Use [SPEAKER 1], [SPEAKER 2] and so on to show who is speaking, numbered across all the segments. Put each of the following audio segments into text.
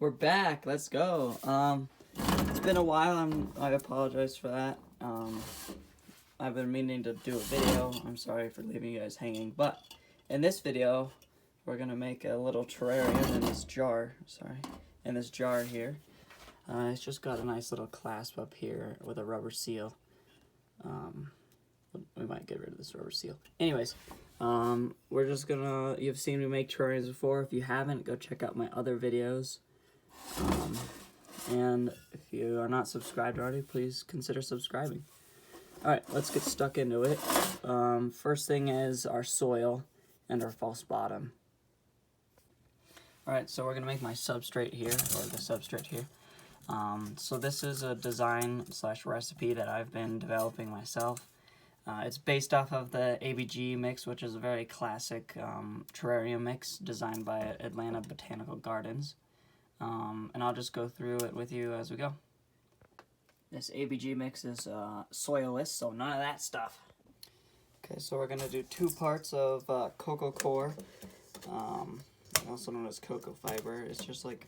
[SPEAKER 1] We're back. Let's go. It's been a while. I apologize for that. I've been meaning to do a video. I'm sorry for leaving you guys hanging. But in this video, we're gonna make a little terrarium in this jar. In this jar here. It's just got a nice little clasp up here with a rubber seal. We might get rid of this rubber seal. Anyways, we're just gonna. You've seen me make terrariums before. If you haven't, go check out my other videos. And if you are not subscribed already, please consider subscribing. Alright, let's get stuck into it. First thing is our soil and our false bottom. Alright, so we're going to make my substrate here, or the substrate here. So this is a design / recipe that I've been developing myself. It's based off of the ABG mix, which is a very classic terrarium mix designed by Atlanta Botanical Gardens. And I'll just go through it with you as we go. This ABG mix is soilless, so none of that stuff. Okay, so we're going to do 2 parts of cocoa core, also known as cocoa fiber. It's just like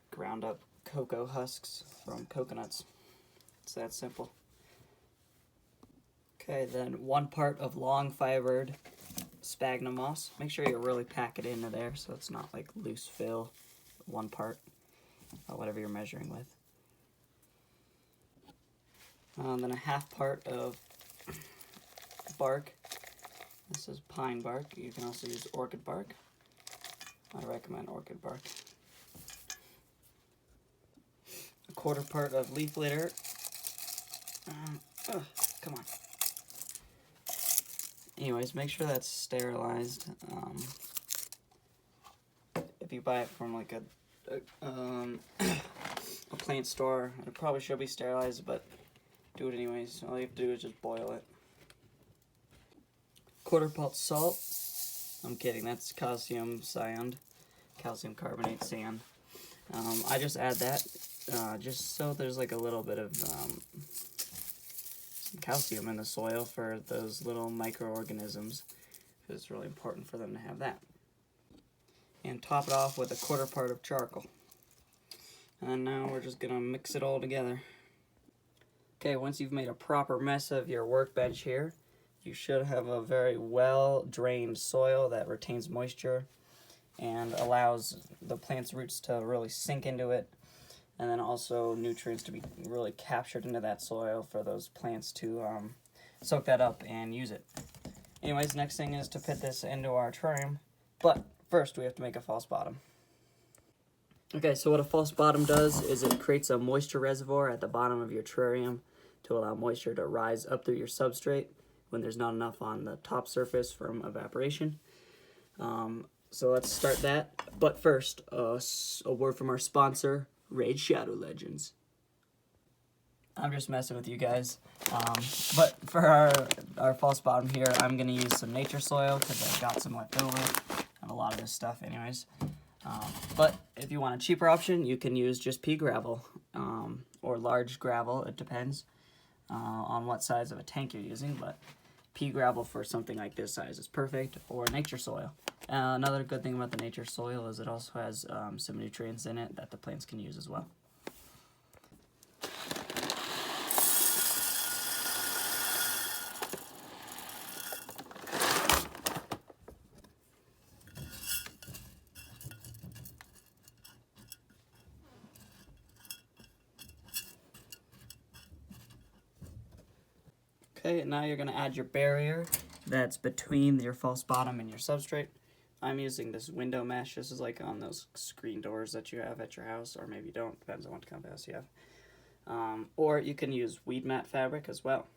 [SPEAKER 1] ground up cocoa husks from coconuts. It's that simple. Okay, then 1 part of long fibered sphagnum moss. Make sure you really pack it into there so it's not like loose fill. 1 part, whatever you're measuring with. Then a 1/2 part of bark. This is pine bark. You can also use orchid bark. I recommend orchid bark. 1/4 part of leaf litter. Come on. Anyways, make sure that's sterilized. If you buy it from like a plant store, it probably should be sterilized, but do it anyways. All you have to do is just boil it. 1/4 pot salt. I'm kidding, that's calcium carbonate sand. I just add that just so there's like a little bit of some calcium in the soil for those little microorganisms. It's really important for them to have that. And top it off with a 1/4 part of charcoal. And now we're just gonna mix it all together. Okay, once you've made a proper mess of your workbench here, you should have a very well drained soil that retains moisture and allows the plant's roots to really sink into it, and then also nutrients to be really captured into that soil for those plants to soak that up and use it. Anyways, next thing is to put this into our terrarium, but first we have to make a false bottom. Okay, so what a false bottom does is it creates a moisture reservoir at the bottom of your terrarium to allow moisture to rise up through your substrate when there's not enough on the top surface from evaporation. So let's start that. But first, a word from our sponsor, Raid Shadow Legends. I'm just messing with you guys. But for our false bottom here, I'm going to use some nature soil because I've got some left over and a lot of this stuff anyways. But if you want a cheaper option, you can use just pea gravel or large gravel. It depends on what size of a tank you're using, but pea gravel for something like this size is perfect, or nature soil. Another good thing about the nature soil is it also has some nutrients in it that the plants can use as well. Okay, now you're going to add your barrier that's between your false bottom and your substrate. I'm using this window mesh. This is like on those screen doors that you have at your house, or maybe you don't, depends on what kind of house you have. Or you can use weed mat fabric as well.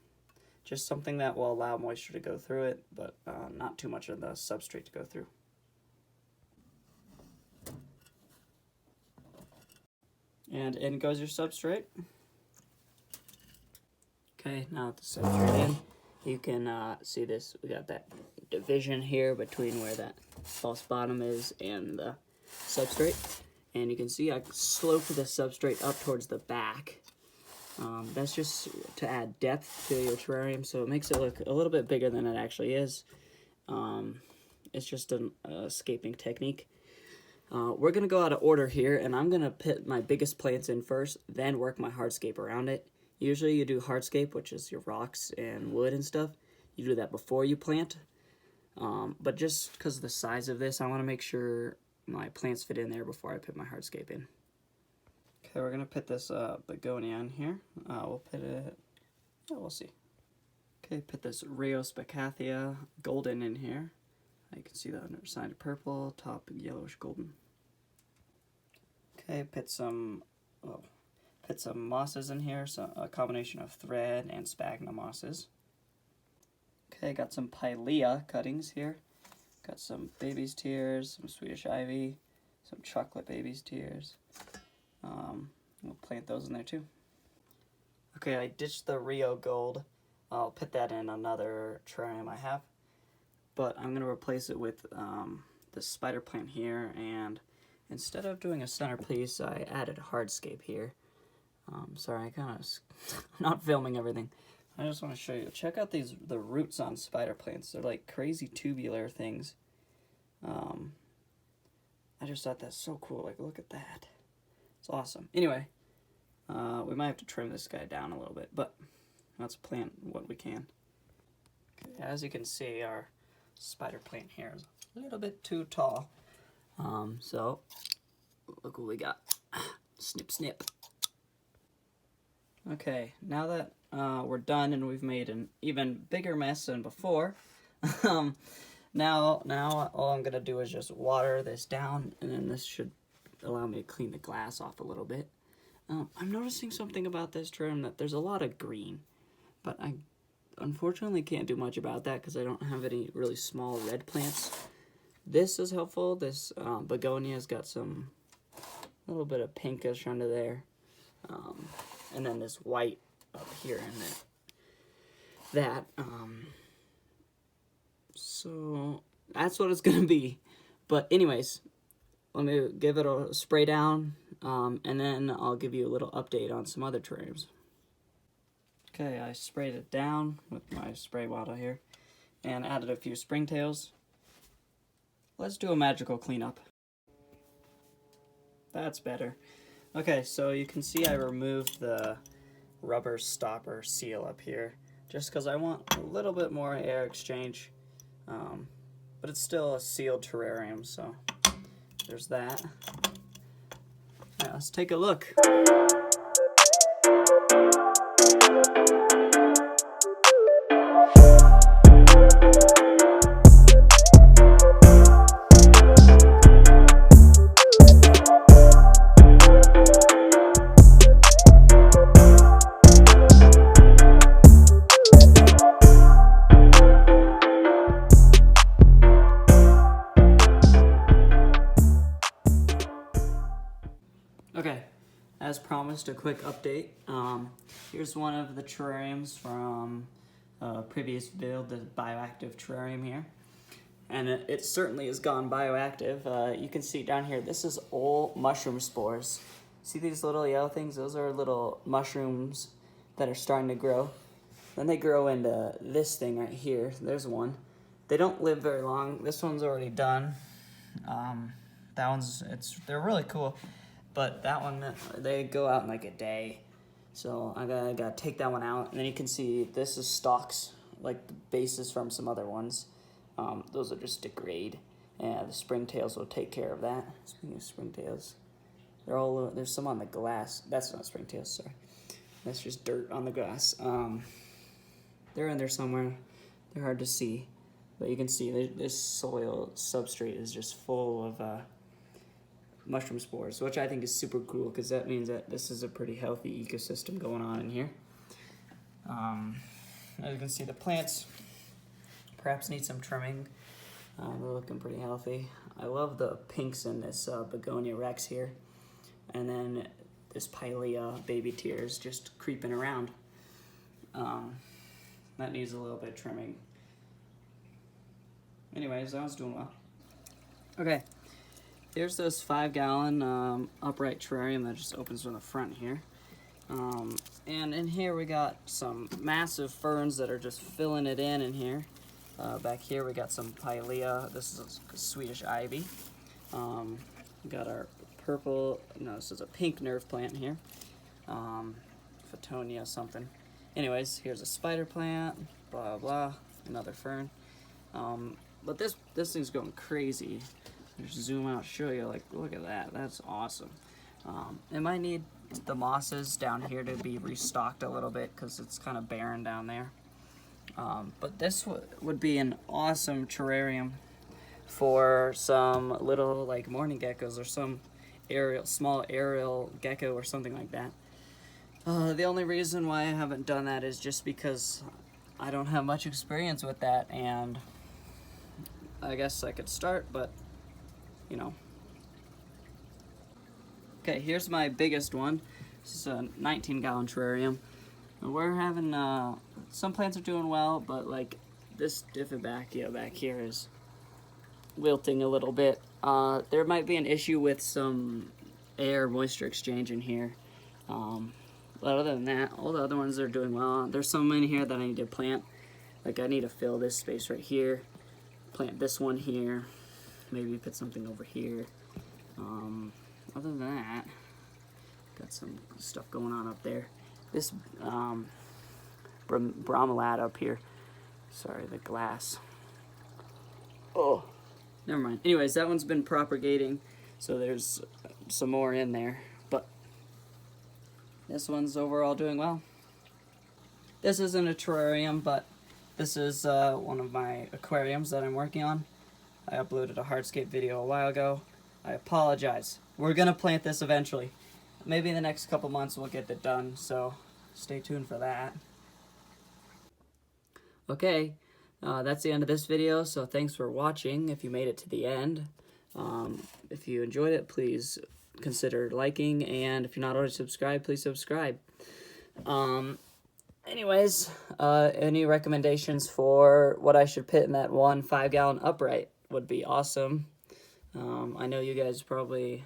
[SPEAKER 1] Just something that will allow moisture to go through it, but not too much of the substrate to go through. And in goes your substrate. Okay, now with the substrate in, you can see this. We got that division here between where that false bottom is and the substrate. And you can see I sloped the substrate up towards the back. That's just to add depth to your terrarium, so it makes it look a little bit bigger than it actually is. It's just an escaping technique. We're going to go out of order here, and I'm going to put my biggest plants in first, then work my hardscape around it. Usually you do hardscape, which is your rocks and wood and stuff. You do that before you plant. But just because of the size of this, I want to make sure my plants fit in there before I put my hardscape in. Okay, we're going to put this begonia in here. We'll put it, we'll see. Okay, put this Rios Bacathia golden in here. You can see the underside purple, top yellowish golden. Okay, put some mosses in here, so a combination of thread and sphagnum mosses. Okay, got some pilea cuttings here. Got some baby's tears, some Swedish ivy, some chocolate baby's tears. We'll plant those in there too. Okay, I ditched the Rio Gold. I'll put that in another terrarium I have. But I'm going to replace it with this spider plant here, and instead of doing a centerpiece, I added hardscape here. Sorry, I'm not filming everything. I just want to show you. Check out the roots on spider plants. They're like crazy tubular things. I just thought that's so cool. Like, look at that. It's awesome. Anyway, we might have to trim this guy down a little bit, but let's plant what we can. Okay, as you can see, our spider plant here is a little bit too tall. So look what we got. Snip, snip. Okay, now that we're done and we've made an even bigger mess than before, now all I'm gonna do is just water this down, and then this should allow me to clean the glass off a little bit. I'm noticing something about this terrarium, that there's a lot of green, but I unfortunately can't do much about that because I don't have any really small red plants. This is helpful. This begonia's got some little bit of pinkish under there, and then this white up here and that. So that's what it's gonna be. But anyways, let me give it a spray down, and then I'll give you a little update on some other terrariums. Okay, I sprayed it down with my spray bottle here and added a few springtails. Let's do a magical cleanup. That's better. Okay, so you can see I removed the rubber stopper seal up here just because I want a little bit more air exchange, but it's still a sealed terrarium, so there's that. All right, let's take a look. Okay, as promised, a quick update. Here's one of the terrariums from a previous build, the Bioactive Terrarium here. And it certainly has gone bioactive. You can see down here, this is old mushroom spores. See these little yellow things? Those are little mushrooms that are starting to grow. Then they grow into this thing right here. There's one. They don't live very long. This one's already done. They're really cool. But that one, they go out in like a day. So I gotta take that one out. And then you can see this is stalks, like the bases from some other ones. Those will just degrade. And the springtails will take care of that. Speaking of springtails, there's some on the glass. That's not springtails, sorry. That's just dirt on the grass. They're in there somewhere. They're hard to see. But you can see this soil substrate is just full of mushroom spores, which I think is super cool because that means that this is a pretty healthy ecosystem going on in here. As you can see, the plants perhaps need some trimming. They're looking pretty healthy. I love the pinks in this begonia rex here. And then this pilea baby tears just creeping around. That needs a little bit of trimming. Anyways, that was doing well. Okay. Here's this 5-gallon upright terrarium that just opens from the front here. And in here we got some massive ferns that are just filling it in here. Back here we got some pilea. This is Swedish ivy. We got our purple, no, this is a pink nerve plant here. Photonia something. Anyways, here's a spider plant, blah, blah, another fern. But this thing's going crazy. Just zoom out, show you, like, look at that. That's awesome. It might need the mosses down here to be restocked a little bit because it's kind of barren down there. But this would be an awesome terrarium for some little, like, morning geckos or some small aerial gecko or something like that. The only reason why I haven't done that is just because I don't have much experience with that, and I guess I could start, but, you know. Okay, here's my biggest one. This is a 19-gallon terrarium. We're having, some plants are doing well, but, like, this Diffibacchia back here is wilting a little bit. There might be an issue with some air moisture exchange in here. But other than that, all the other ones are doing well. There's some in here that I need to plant. Like, I need to fill this space right here, plant this one here, maybe put something over here. Other than that, got some stuff going on up there. This bromelette up here. Sorry, the glass. Oh, never mind. Anyways, that one's been propagating, so there's some more in there. But this one's overall doing well. This isn't a terrarium, but this is one of my aquariums that I'm working on. I uploaded a hardscape video a while ago. I apologize. We're gonna plant this eventually. Maybe in the next couple months we'll get it done, so stay tuned for that. Okay, that's the end of this video, so thanks for watching if you made it to the end. If you enjoyed it, please consider liking, and if you're not already subscribed, please subscribe. Anyways, any recommendations for what I should put in that one 5-gallon upright would be awesome. I know you guys probably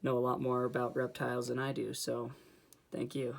[SPEAKER 1] know a lot more about reptiles than I do, so thank you.